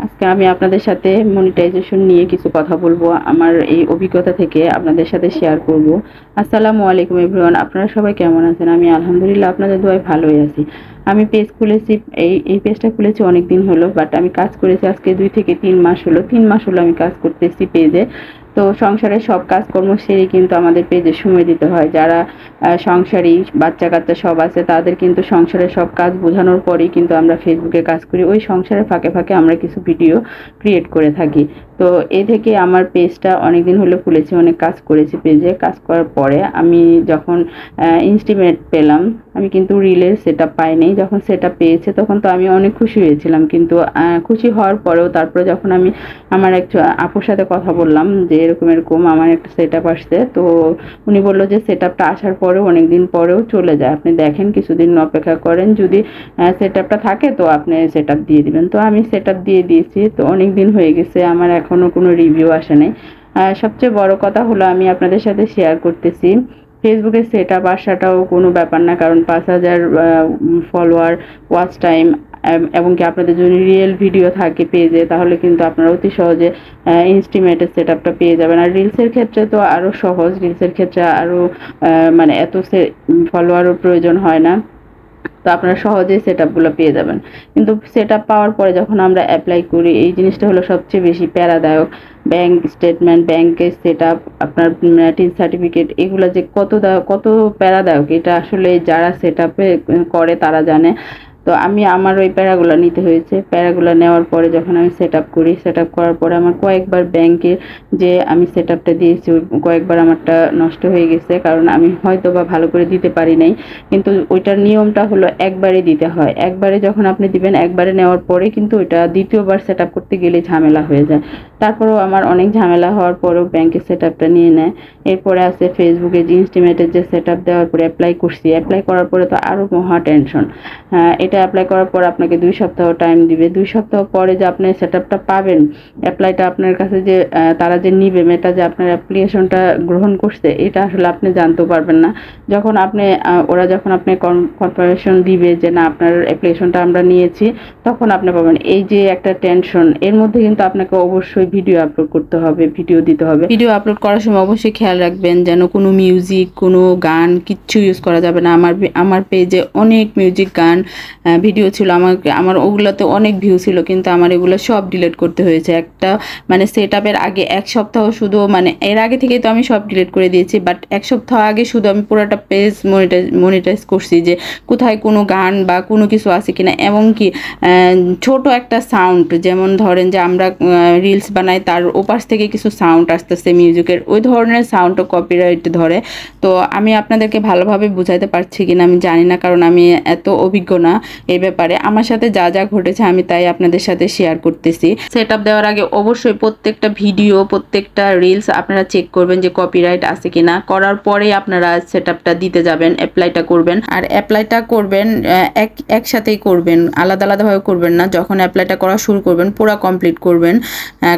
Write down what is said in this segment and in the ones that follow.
আজকে আমি আপনাদের সাথে মনিটাইজেশন নিয়ে কিছু কথা বলবো। আমার এই অভিজ্ঞতা থেকে আপনাদের সাথে শেয়ার করব। আসসালামু আলাইকুম এভরিওয়ান, আপনারা সবাই কেমন আছেন? আমি আলহামদুলিল্লাহ আপনাদের দোয়ায় ভালোই আছি। আমি পেজ খুলেছি, এই পেজটা খুলেছি অনেক দিন হলো, বাট আমি কাজ করেছি আজকে 2 থেকে 3 মাস হলো। 3 মাস হলো আমি কাজ করতেছি পেজে। তো সংসারের সব কাজকর্ম সেরে কিন্তু আমাদের পেজে সময় দিতে হয়। যারা সংসারী বাচ্চা কাচ্চা সব আছে তাদের কিন্তু সংসারের সব কাজ বোঝানোর পরেই কিন্তু আমরা ফেসবুকে কাজ করি। ওই সংসারের ফাঁকে ফাঁকে আমরা কিছু ভিডিও ক্রিয়েট করে থাকি। তো এ থেকে আমার পেজটা অনেক দিন হলো খুলেছি, অনেক কাজ করেছি পেজে। কাজ করার পরে আমি যখন ইনস্টিমেট পেলাম, আমি কিন্তু রিলের সেট আপ পাইনি। যখন সেট আপ পেয়েছে তখন তো আমি অনেক খুশি হয়েছিলাম, কিন্তু খুশি হওয়ার পরেও তারপরে যখন আমি আমার এক আপুর সাথে কথা বললাম যে এরকম এরকম আমার একটা সেট আপ আসছে, তো উনি বললো যে সেট আপটা আসার পরেও অনেক দিন পরেও চলে যায়, আপনি দেখেন কিছুদিন অপেক্ষা করেন, যদি সেট আপটা থাকে তো আপনি সেট আপ দিয়ে দিবেন। তো আমি সেট আপ দিয়ে দিয়েছি। তো অনেক দিন হয়ে গেছে, আমার এখনও কোনো রিভিউ আসে নাই। সবচেয়ে বড় কথা হলো আমি আপনাদের সাথে শেয়ার করতেছি, ফেসবুকে সেট আপ আসাটাও কোনো ব্যাপার না, কারণ 5,000 ফলোয়ার, ওয়াচ টাইম এবং কি আপনাদের যদি রিয়েল ভিডিও থাকে পেজে তাহলে কিন্তু আপনারা অতি সহজে ইনস্টিমেটের সেট আপটা পেয়ে যাবেন। আর রিলসের ক্ষেত্রে তো আরও সহজ, রিলসের ক্ষেত্রে আরও মানে এত ফলোয়ারও প্রয়োজন হয় না। তো আপনারা সহজেই সেট আপগুলো পেয়ে যাবেন। কিন্তু সেট আপ পাওয়ার পরে যখন আমরা অ্যাপ্লাই করি, এই জিনিসটা হলো সবচেয়ে বেশি প্যারাদায়ক। ব্যাংক স্টেটমেন্ট, ব্যাংকের সেট আপ, আপনার টিন সার্টিফিকেট, এগুলো যে কত প্যারাদায়ক, এটা আসলে যারা সেট আপে করে তারা জানে। তো আমি আমার ওই প্যারাগুলো নিতে হয়েছে। প্যারাগুলো নেওয়ার পরে যখন আমি সেট আপ করি, সেট আপ করার পরে আমার কয়েকবার ব্যাংকে যে আমি সেট আপটা দিয়েছি কয়েকবার আমারটা নষ্ট হয়ে গেছে, কারণ আমি হয়তো বা ভালো করে দিতে পারি নাই। কিন্তু ওইটার নিয়মটা হলো একবারে দিতে হয়। একবারে যখন আপনি দিবেন, একবারে নেওয়ার পরে কিন্তু ওইটা দ্বিতীয়বার সেট আপ করতে গেলে ঝামেলা হয়ে যায়। তারপরেও আমার অনেক ঝামেলা হওয়ার পরেও ব্যাংকে সেট আপটা নিয়ে নেয়। এরপরে আছে ফেসবুকে যে ইনস্টিমেটের যে সেট আপ দেওয়ার পরে অ্যাপ্লাই করছি, অ্যাপ্লাই করার পরে তো আরও মহা টেনশন। এটা অ্যাপ্লাই করার পর আপনাকে 2 সপ্তাহ টাইম দিবে। 2 সপ্তাহ পরে যে আপনি সেট আপটা পাবেন, অ্যাপ্লাইটা আপনার কাছে যে তারা যে নিবে, এটা যে আপনার অ্যাপ্লিকেশনটা গ্রহণ করছে, এটা আসলে আপনি জানতেও পারবেন না। যখন আপনি ওরা যখন আপনি কনফার্মেশন দিবে যে না আপনার অ্যাপ্লিকেশনটা আমরা নিয়েছি, তখন আপনি পাবেন। এই যে একটা টেনশন, এর মধ্যে কিন্তু আপনাকে অবশ্যই ভিডিও আপলোড করতে হবে, ভিডিও দিতে হবে। ভিডিও আপলোড করার সময় অবশ্যই খেয়াল রাখবেন যেন কোনো মিউজিক, কোনো গান কিচ্ছু ইউজ করা যাবে না। আমার পেজে অনেক মিউজিক, গান ভিডিও ছিল, আমার ওগুলোতে অনেক ভিউ ছিল, কিন্তু আমার এগুলো সব ডিলিট করতে হয়েছে। একটা মানে সেট আপের আগে 1 সপ্তাহ শুধু, মানে এর আগে থেকেই তো আমি সব ডিলিট করে দিয়েছি, বাট 1 সপ্তাহ আগে শুধু আমি পুরোটা পেজ মনিটাইজ করছি যে কোথায় কোনো গান বা কোনো কিছু আছে কিনা, এবং কি ছোট একটা সাউন্ড, যেমন ধরেন যে আমরা রিলস বানাই তার ওপাশ থেকে কিছু সাউন্ড আসতেছে মিউজিকের, ওই ধরনের সাউন্ডও কপিরাইট ধরে। তো আমি আপনাদেরকে ভালোভাবে বুঝাইতে পারছি কিনা আমি জানি না, কারণ আমি এত অভিজ্ঞ না এই ব্যাপারে। আমার সাথে যা যা ঘটেছে আমি তাই আপনাদের সাথে শেয়ার করতেছি। সেট আপ দেওয়ার আগে অবশ্যই প্রত্যেকটা ভিডিও, প্রত্যেকটা রিলস আপনারা চেক করবেন যে কপিরাইট আছে কিনা। করার পরেই আপনারা সেট আপটা দিতে যাবেন, অ্যাপ্লাইটা করবেন। আর অ্যাপ্লাইটা করবেন একসাথেই করবেন, আলাদা আলাদাভাবে করবেন না। যখন অ্যাপ্লাইটা করা শুরু করবেন পুরো কমপ্লিট করবেন,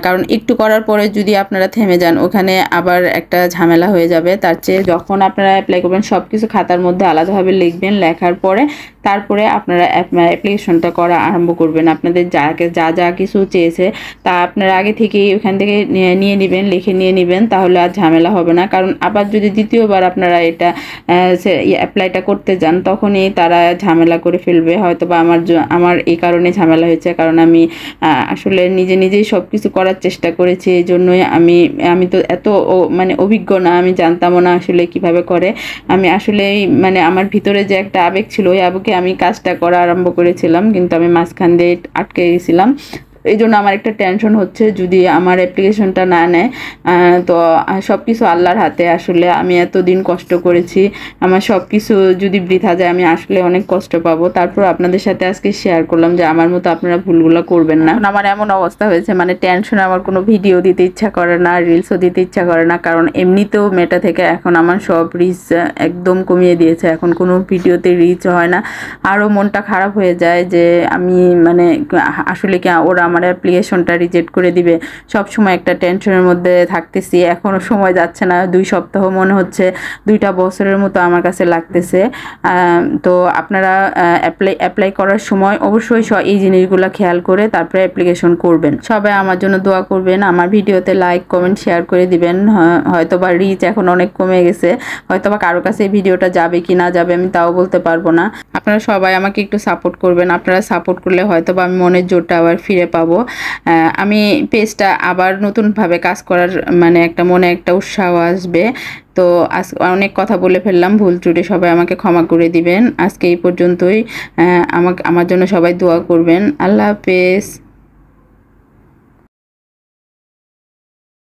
কারণ একটু করার পরে যদি আপনারা থেমে যান ওখানে আবার একটা ঝামেলা হয়ে যাবে। তার চেয়ে যখন আপনারা অ্যাপ্লাই করবেন সব কিছু খাতার মধ্যে আলাদাভাবে লিখবেন, লেখার পরে তারপরে আপনারা অ্যাপ্লিকেশনটা করা আরম্ভ করবেন। আপনাদের যা যা কিছু চেয়েছে তা আপনারা আগে থেকেই ওখান থেকে নিয়ে নেবেন, লিখে নিয়ে নেবেন, তাহলে আর ঝামেলা হবে না। কারণ আবার যদি দ্বিতীয়বার আপনারা এটা অ্যাপ্লাইটা করতে যান তখনই তারা ঝামেলা করে ফেলবে। হয়তো বা আমার এই কারণে ঝামেলা হয়েছে, কারণ আমি আসলে নিজেই সব কিছু করার চেষ্টা করেছি। এই জন্যই আমি তো এত মানে অভিজ্ঞ না, আমি জানতামও না আসলে কিভাবে করে। আমি আসলেই মানে আমার ভিতরে যে একটা আবেগ ছিল, ওই আবেগে আমি কাজটা করা আরম্ভ করেছিলাম, কিন্তু আমি মাঝখান দিয়ে আটকে গেছিলাম। এই জন্য আমার একটা টেনশন হচ্ছে যদি আমার অ্যাপ্লিকেশনটা না নেয়। তো সব কিছু আল্লাহর হাতে। আসলে আমি এতদিন কষ্ট করেছি, আমার সব কিছু যদি বৃথা যায় আমি আসলে অনেক কষ্ট পাবো। তারপর আপনাদের সাথে আজকে শেয়ার করলাম যে আমার মতো আপনারা ভুলগুলো করবেন না। আমার এমন অবস্থা হয়েছে, মানে টেনশনে আমার কোনো ভিডিও দিতে ইচ্ছা করে না, রিলসও দিতে ইচ্ছা করে না, কারণ এমনিতেও মেটা থেকে এখন আমার সব রিচ একদম কমিয়ে দিয়েছে, এখন কোনো ভিডিওতে রিচ হয় না। আরও মনটা খারাপ হয়ে যায় যে আমি মানে আসলে কি ওরা আমার অ্যাপ্লিকেশনটা রিজেক্ট করে দিবে। সব সময় একটা টেনশনের মধ্যে থাকতেছি। এখনও সময় যাচ্ছে না, 2 সপ্তাহ মনে হচ্ছে 2টা বছরের মতো আমার কাছে লাগতেছে। তো আপনারা অ্যাপ্লাই করার সময় অবশ্যই এই জিনিসগুলো খেয়াল করে তারপরে অ্যাপ্লিকেশন করবেন। সবাই আমার জন্য দোয়া করবেন, আমার ভিডিওতে লাইক কমেন্ট শেয়ার করে দিবেন। হয়তোবা রিচ এখন অনেক কমে গেছে, হয়তোবা কারো কাছে এই ভিডিওটা যাবে কি না যাবে আমি তাও বলতে পারবো না। আপনারা সবাই আমাকে একটু সাপোর্ট করবেন, আপনারা সাপোর্ট করলে হয়তোবা আমি মনের জোরটা আবার ফিরে পাবো। আমি পেজটা আবার নতুনভাবে কাজ করার মানে মনে একটা উৎসাহ আসবে। তো অনেক কথা বলে ফেললাম, ভুল ত্রুটি সবাই আমাকে ক্ষমা করে দিবেন। আজকে এই পর্যন্তই। আমার জন্য সবাই দোয়া করবেন। আল্লাহ হাফেজ।